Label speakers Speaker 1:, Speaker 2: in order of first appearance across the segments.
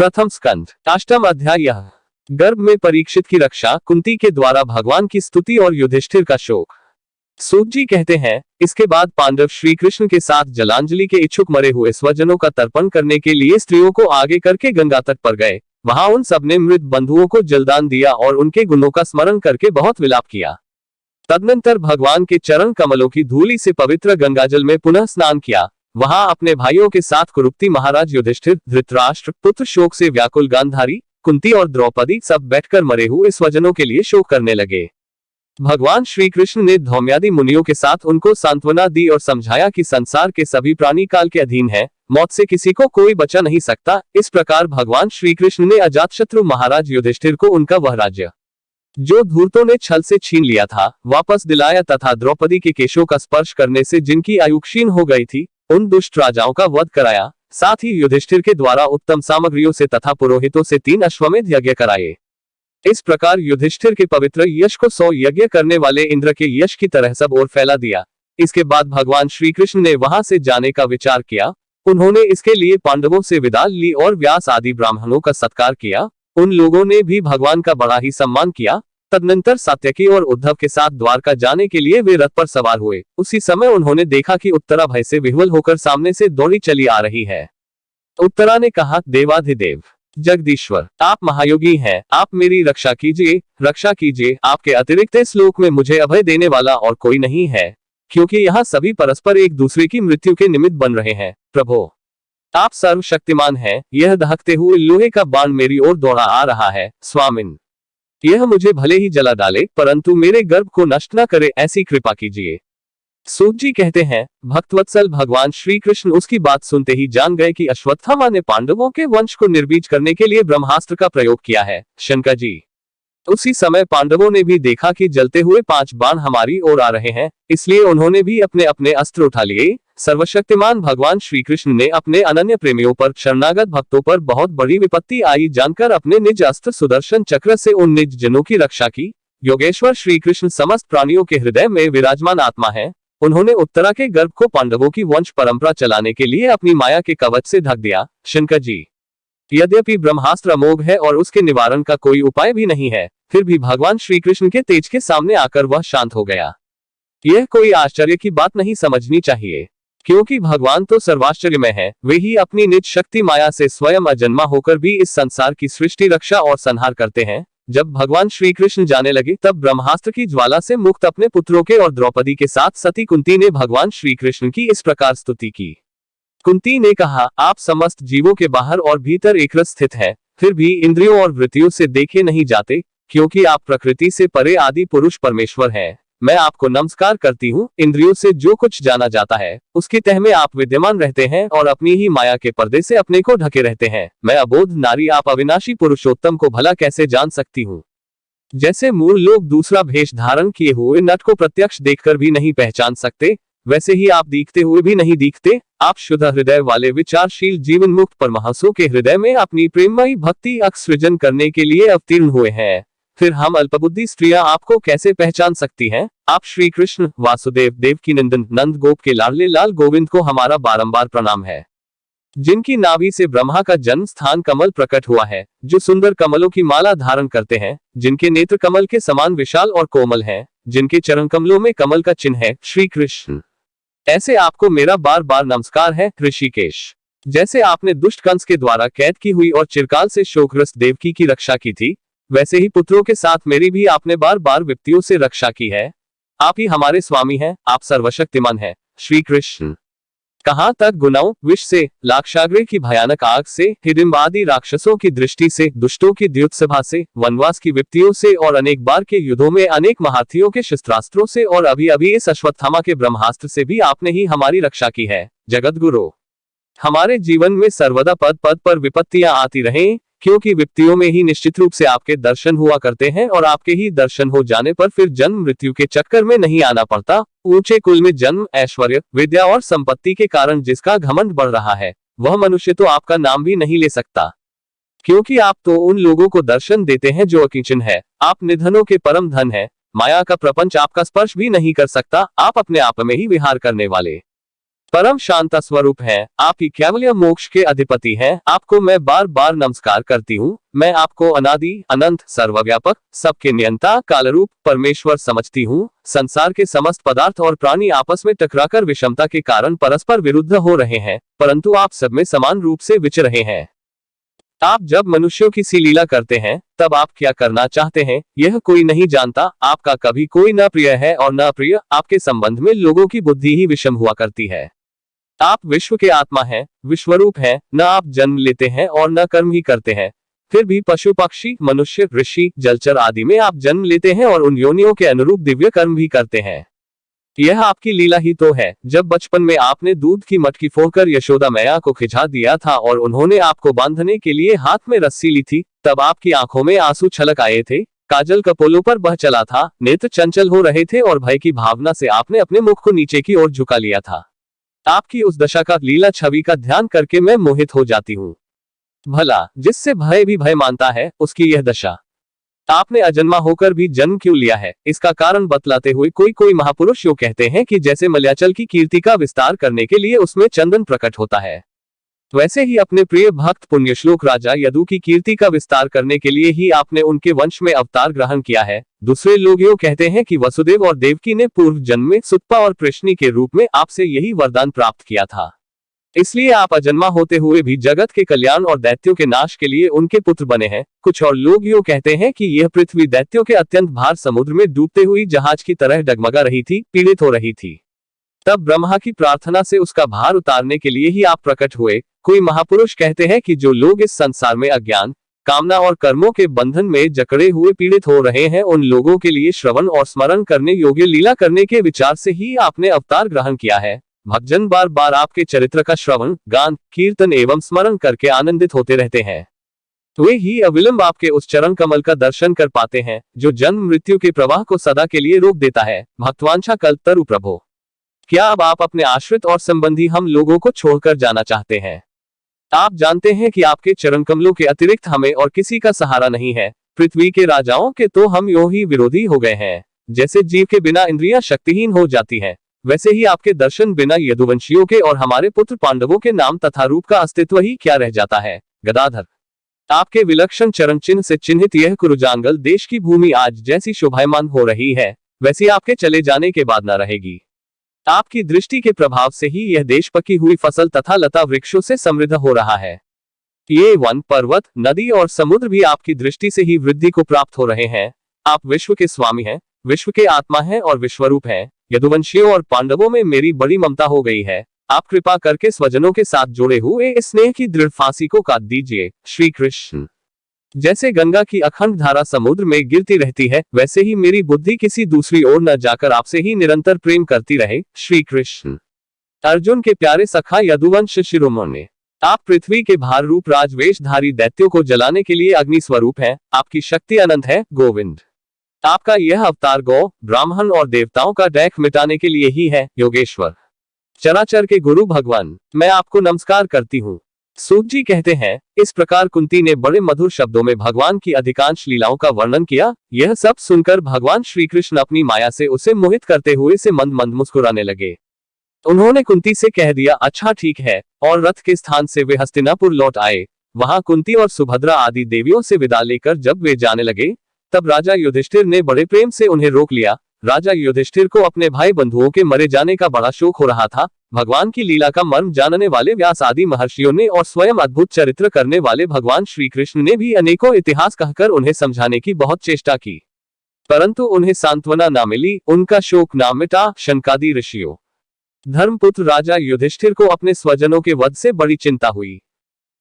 Speaker 1: प्रथम स्कंद अष्टम अध्याय। यह गर्भ में परीक्षित की रक्षा, कुंती के द्वारा भगवान की स्तुति और युधिष्ठिर का शोक। सूत जी कहते हैं, इसके बाद पांडव श्री कृष्ण के साथ जलांजलि के इच्छुक मरे हुए स्वजनों का तर्पण करने के लिए स्त्रियों को आगे करके गंगा तट पर गए। वहां उन सबने मृत बंधुओं को जलदान दिया और उनके गुणों का स्मरण करके बहुत विलाप किया। तदनंतर भगवान के चरण कमलों की धूलि से पवित्र गंगाजल में पुनः स्नान किया। वहां अपने भाइयों के साथ कुरुपति महाराज युधिष्ठिर, धृतराष्ट्र पुत्र शोक से व्याकुल, गांधारी, कुंती और द्रौपदी सब बैठकर मरे हुए स्वजनों के लिए शोक करने लगे। भगवान श्री कृष्ण ने धौम्यादि मुनियों के साथ उनको सांत्वना दी और समझाया कि संसार के सभी प्राणी काल के अधीन हैं, मौत से किसी को कोई बचा नहीं सकता। इस प्रकार भगवान श्री कृष्ण ने अजातशत्रु महाराज युधिष्ठिर को उनका वह राज्य जो धूर्तों ने छल से छीन लिया था वापस दिलाया तथा द्रौपदी के केशों का स्पर्श करने से जिनकी आयु क्षीण हो गई थी उन दुष्ट राजाओं का वध कराया। साथ ही युधिष्ठिर के द्वारा उत्तम सामग्रियों से तथा पुरोहितों से 3 अश्वमेध यज्ञ कराए। इस प्रकार युधिष्ठिर के पवित्र यश को 100 यज्ञ करने वाले इंद्र के यश की तरह सब ओर फैला दिया। इसके बाद भगवान श्री कृष्ण ने वहां से जाने का विचार किया। उन्होंने इसके लिए पांडवों से विदा ली और व्यास आदि ब्राह्मणों का सत्कार किया। उन लोगों ने भी भगवान का बड़ा ही सम्मान किया। तदनंतर सात्यकी और उद्धव के साथ द्वारका जाने के लिए वे रथ पर सवार हुए। उसी समय उन्होंने देखा कि उत्तरा भय से विह्वल होकर सामने से दौड़ी चली आ रही है। उत्तरा ने कहा, देवाधिदेव जगदीश्वर, आप महायोगी हैं, आप मेरी रक्षा कीजिए, रक्षा कीजिए। आपके अतिरिक्त इस लोक में मुझे अभय देने वाला और कोई नहीं है, क्योंकि यहाँ सभी परस्पर एक दूसरे की मृत्यु के निमित्त बन रहे हैं। प्रभो, आप सर्वशक्तिमान हैं। यह दहकते हुए लोहे का बाण मेरी ओर दौड़ा आ रहा है। स्वामिन, यह मुझे भले ही जला डाले परंतु मेरे गर्भ को नष्ट न करे, ऐसी कृपा कीजिए। सूत जी कहते हैं, भक्तवत्सल भगवान श्री कृष्ण उसकी बात सुनते ही जान गए कि अश्वत्थामा ने पांडवों के वंश को निर्बीज करने के लिए ब्रह्मास्त्र का प्रयोग किया है। शंकर जी, उसी समय पांडवों ने भी देखा कि जलते हुए 5 बाण हमारी ओर आ रहे हैं, इसलिए उन्होंने भी अपने अपने अस्त्र उठा लिए। सर्वशक्तिमान भगवान श्री कृष्ण ने अपने अनन्य प्रेमियों पर, शरणागत भक्तों पर बहुत बड़ी विपत्ति आई जानकर अपने निज अस्त्र सुदर्शन चक्र से उन निज जनों की रक्षा की। योगेश्वर श्री कृष्ण समस्त प्राणियों के हृदय में विराजमान आत्मा है। उन्होंने उत्तरा के गर्भ को पांडवों की वंश परंपरा चलाने के लिए अपनी माया के कवच से ढक दिया। शंकर जी, यद्यपि ब्रह्मास्त्र अमोघ है और उसके निवारण का कोई उपाय भी नहीं है, फिर भी भगवान श्री कृष्ण के तेज के सामने आकर वह शांत हो गया। यह कोई आश्चर्य की बात नहीं समझनी चाहिए, क्योंकि भगवान तो सर्वाश्चर्यमय है। वे ही अपनी निज शक्ति माया से स्वयं अजन्मा होकर भी इस संसार की सृष्टि, रक्षा और संहार करते हैं। जब भगवान श्री कृष्ण जाने लगे तब ब्रह्मास्त्र की ज्वाला से मुक्त अपने पुत्रों के और द्रौपदी के साथ सती कुंती ने भगवान श्री कृष्ण की इस प्रकार स्तुति की। कुंती ने कहा, आप समस्त जीवों के बाहर और भीतर एकरस स्थित है, फिर भी इंद्रियों और वृत्तियों से देखे नहीं जाते, क्योंकि आप प्रकृति से परे आदि पुरुष परमेश्वर हैं। मैं आपको नमस्कार करती हूँ। इंद्रियों से जो कुछ जाना जाता है उसकी तह में आप विद्यमान रहते हैं और अपनी ही माया के पर्दे से अपने को ढके रहते हैं। मैं अबोध नारी, आप अविनाशी पुरुषोत्तम को भला कैसे जान सकती हूँ। जैसे मूल लोग दूसरा भेष धारण किए हुए नट को प्रत्यक्ष देखकर भी नहीं पहचान सकते, वैसे ही आप दिखते हुए भी नहीं दिखते। आप शुद्ध हृदय वाले विचारशील जीवन मुक्त परमहंसों के हृदय में अपनी प्रेममयी भक्ति सृजन करने के लिए अवतीर्ण हुए हैं। फिर हम अल्पबुद्धि स्त्रियां आपको कैसे पहचान सकती हैं। आप श्री कृष्ण वासुदेव, देवकी नंदन, नंद गोप के लाडले लाल गोविंद को हमारा बारंबार प्रणाम है, जिनकी नाभि से ब्रह्मा का जन्म स्थान कमल प्रकट हुआ है, जो सुंदर कमलों की माला धारण करते हैं, जिनके नेत्र कमल के समान विशाल और कोमल हैं, जिनके चरण कमलों में कमल का चिन्ह है। श्री कृष्ण, ऐसे आपको मेरा बार बार नमस्कार है। ऋषिकेश, जैसे आपने दुष्ट कंस के द्वारा कैद की हुई और चिरकाल से शोकग्रस्त देवकी की रक्षा की थी, वैसे ही पुत्रों के साथ मेरी भी आपने बार बार विपत्तियों से रक्षा की है। आप ही हमारे स्वामी हैं, आप सर्वशक्तिमान हैं। श्री कृष्ण, कहां तक गुनाओं, विष से, लाक्षाग्रह की भयानक आग से, हिडिंब आदि राक्षसों की दृष्टि से, दुष्टों की द्युत्सभा से, वनवास की विपत्तियों से और अनेक बार के युद्धों में अनेक महारथियों के शस्त्रास्त्रों से और अभी अभी इस अश्वत्थामा के ब्रह्मास्त्र से भी आपने ही हमारी रक्षा की है। जगत गुरु, हमारे जीवन में सर्वदा पद पद पर विपत्तियां आती रहें, क्योंकि विपत्तियों में ही निश्चित रूप से आपके दर्शन हुआ करते हैं और आपके ही दर्शन हो जाने पर फिर जन्म मृत्यु के चक्कर में नहीं आना पड़ता। ऊंचे कुल में जन्म, ऐश्वर्य, विद्या और संपत्ति के कारण जिसका घमंड बढ़ रहा है, वह मनुष्य तो आपका नाम भी नहीं ले सकता, क्योंकि आप तो उन लोगों को दर्शन देते हैं जो अकिंचन है। आप निधनों के परम धन है। माया का प्रपंच आपका स्पर्श भी नहीं कर सकता। आप अपने आप में ही विहार करने वाले परम शांता स्वरूप हैं, आप ही केवल मोक्ष के अधिपति हैं। आपको मैं बार बार नमस्कार करती हूँ। मैं आपको अनादि अनंत सर्वव्यापक सबके नियंता कालरूप परमेश्वर समझती हूँ। संसार के समस्त पदार्थ और प्राणी आपस में टकराकर विषमता के कारण परस्पर विरुद्ध हो रहे हैं, परंतु आप सब में समान रूप से विचर रहे हैं। आप जब मनुष्यों की सी लीला करते हैं तब आप क्या करना चाहते हैं यह कोई नहीं जानता। आपका कभी कोई न प्रिय है और न प्रिय। आपके संबंध में लोगों की बुद्धि ही विषम हुआ करती है। आप विश्व के आत्मा हैं, विश्वरूप हैं। न आप जन्म लेते हैं और न कर्म ही करते हैं, फिर भी पशु पक्षी मनुष्य ऋषि जलचर आदि में आप जन्म लेते हैं और उन योनियों के अनुरूप दिव्य कर्म भी करते हैं। यह आपकी लीला ही तो है। जब बचपन में आपने दूध की मटकी फोड़कर यशोदा मैया को खिंचा दिया था और उन्होंने आपको बांधने के लिए हाथ में रस्सी ली थी, तब आपकी आंखों में आंसू छलक आए थे, काजल कपोलों पर बह चला था, नेत्र चंचल हो रहे थे और भय की भावना से आपने अपने मुख को नीचे की ओर झुका लिया था। आपकी उस दशा का लीला छवि का ध्यान करके मैं मोहित हो जाती हूँ। भला जिससे भय भी भय मानता है उसकी यह दशा। आपने अजन्मा होकर भी जन्म क्यों लिया है, इसका कारण बतलाते हुए कोई महापुरुष यूं कहते हैं कि जैसे मलयाचल की कीर्ति का विस्तार करने के लिए उसमें चंदन प्रकट होता है, वैसे ही अपने प्रिय भक्त पुण्यश्लोक राजा यदु की कीर्ति का विस्तार करने के लिए ही आपने उनके वंश में अवतार ग्रहण किया है। दूसरे लोग यूं कहते हैं कि वसुदेव और देवकी ने पूर्व जन्म में सुत्पा और कृष्णी के रूप में आपसे यही वरदान प्राप्त किया था, इसलिए आप अजन्मा होते हुए भी जगत के कल्याण और दैत्यों के नाश के लिए उनके पुत्र बने हैं। कुछ और लोग यूं कहते हैं कि यह पृथ्वी दैत्यों के अत्यंत भार समुद्र में डूबते हुई जहाज की तरह डगमगा रही थी, पीड़ित हो रही थी। तब ब्रह्मा की प्रार्थना से उसका भार उतारने के लिए ही आप प्रकट हुए। कोई महापुरुष कहते हैं कि जो लोग इस संसार में अज्ञान कामना और कर्मों के बंधन में जकड़े हुए पीड़ित हो रहे हैं, उन लोगों के लिए श्रवण और स्मरण करने योग्य लीला करने के विचार से ही आपने अवतार ग्रहण किया है। भक्तजन बार बार आपके चरित्र का श्रवण गान कीर्तन एवं स्मरण करके आनंदित होते रहते हैं। वे ही अविलंब आपके उस चरण कमल का दर्शन कर पाते हैं जो जन्म मृत्यु के प्रवाह को सदा के लिए रोक देता है। भक्तवांछा कल्पतरु प्रभो, क्या अब आप अपने आश्रित और संबंधी हम लोगों को छोड़कर जाना चाहते हैं? आप जानते हैं कि आपके चरण कमलों के अतिरिक्त हमें और किसी का सहारा नहीं है। पृथ्वी के राजाओं के तो हम यूं ही विरोधी हो गए हैं। जैसे जीव के बिना इंद्रियां शक्तिहीन हो जाती हैं, वैसे ही आपके दर्शन बिना यदुवंशियों के और हमारे पुत्र पांडवों के नाम तथा रूप का अस्तित्व ही क्या रह जाता है। गदाधर, आपके विलक्षण चरण चिन्ह से चिन्हित यह कुरुजांगल देश की भूमि आज जैसी शोभायमान हो रही है, वैसी आपके चले जाने के बाद न रहेगी। आपकी दृष्टि के प्रभाव से ही यह देश पकी हुई फसल तथा लता वृक्षों से समृद्ध हो रहा है। ये वन पर्वत नदी और समुद्र भी आपकी दृष्टि से ही वृद्धि को प्राप्त हो रहे हैं। आप विश्व के स्वामी हैं, विश्व के आत्मा हैं और विश्वरूप हैं। यदुवंशियों और पांडवों में मेरी बड़ी ममता हो गई है। आप कृपा करके स्वजनों के साथ जुड़े हुए इस स्नेह की दृढ़ फांसी को काट दीजिए। श्री कृष्ण। जैसे गंगा की अखंड धारा समुद्र में गिरती रहती है, वैसे ही मेरी बुद्धि किसी दूसरी ओर न जाकर आपसे ही निरंतर प्रेम करती रहे। श्री कृष्ण। अर्जुन के प्यारे सखा यदुवंश शिरोमणि, आप पृथ्वी के भार रूप राजवेशधारी दैत्यों को जलाने के लिए अग्नि स्वरूप हैं। आपकी शक्ति अनंत है। गोविंद, आपका यह अवतार गौ ब्राह्मण और देवताओं का डैख मिटाने के लिए ही है। योगेश्वर, चराचर के गुरु भगवान, मैं आपको नमस्कार करती हूँ। सूत जी कहते हैं, इस प्रकार कुंती ने बड़े मधुर शब्दों में भगवान की अधिकांश लीलाओं का वर्णन किया। यह सब सुनकर भगवान श्री कृष्ण अपनी माया से उसे मोहित करते हुए से मंद मंद मुस्कुराने लगे। उन्होंने कुंती से कह दिया, अच्छा ठीक है, और रथ के स्थान से वे हस्तिनापुर लौट आए। वहां कुंती और सुभद्रा आदि देवियों से विदा लेकर जब वे जाने लगे, तब राजा युधिष्ठिर ने बड़े प्रेम से उन्हें रोक लिया। राजा युधिष्ठिर को अपने भाई बंधुओं के मरे जाने का बड़ा शोक हो रहा था। भगवान की लीला का मर्म जानने वाले व्यास आदि महर्षियों ने और स्वयं अद्भुत चरित्र करने वाले भगवान श्री कृष्ण ने भी अनेकों इतिहास कहकर उन्हें समझाने की बहुत चेष्टा की, परंतु उन्हें सांत्वना न मिली, उनका शोक न मिटा। शनकादि ऋषियों, धर्मपुत्र राजा युधिष्ठिर को अपने स्वजनों के वध से बड़ी चिंता हुई।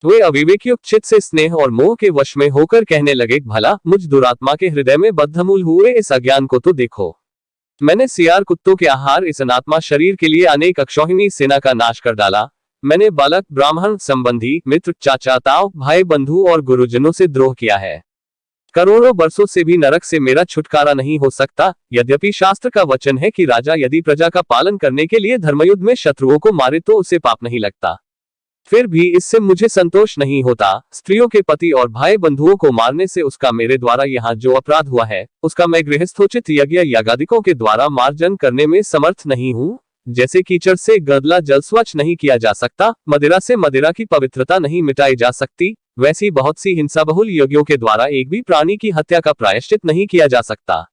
Speaker 1: वे अविवेकयुक्त चित्त से स्नेह और मोह के वश में होकर कहने लगे, भला मुझ दुरात्मा के हृदय में बद्धमूल हुए इस अज्ञान को तो देखो। मैंने सियार कुत्तों के आहार इस अनात्मा शरीर के लिए अनेक अक्षौहिणी सेना का नाश कर डाला। मैंने बालक ब्राह्मण संबंधी मित्र चाचा ताऊ भाई बंधु और गुरुजनों से द्रोह किया है। करोड़ों वर्षों से भी नरक से मेरा छुटकारा नहीं हो सकता। यद्यपि शास्त्र का वचन है कि राजा यदि प्रजा का पालन करने के लिए धर्मयुद्ध में शत्रुओं को मारे तो उसे पाप नहीं लगता, फिर भी इससे मुझे संतोष नहीं होता। स्त्रियों के पति और भाई बंधुओं को मारने से उसका मेरे द्वारा यहाँ जो अपराध हुआ है, उसका मैं गृहस्थोचित यज्ञ यागादिकों के द्वारा मार्जन करने में समर्थ नहीं हूँ। जैसे कीचड़ से गदला जल स्वच्छ नहीं किया जा सकता, मदिरा से मदिरा की पवित्रता नहीं मिटाई जा सकती, वैसी बहुत सी हिंसा बहुल यज्ञों के द्वारा एक भी प्राणी की हत्या का प्रायश्चित नहीं किया जा सकता।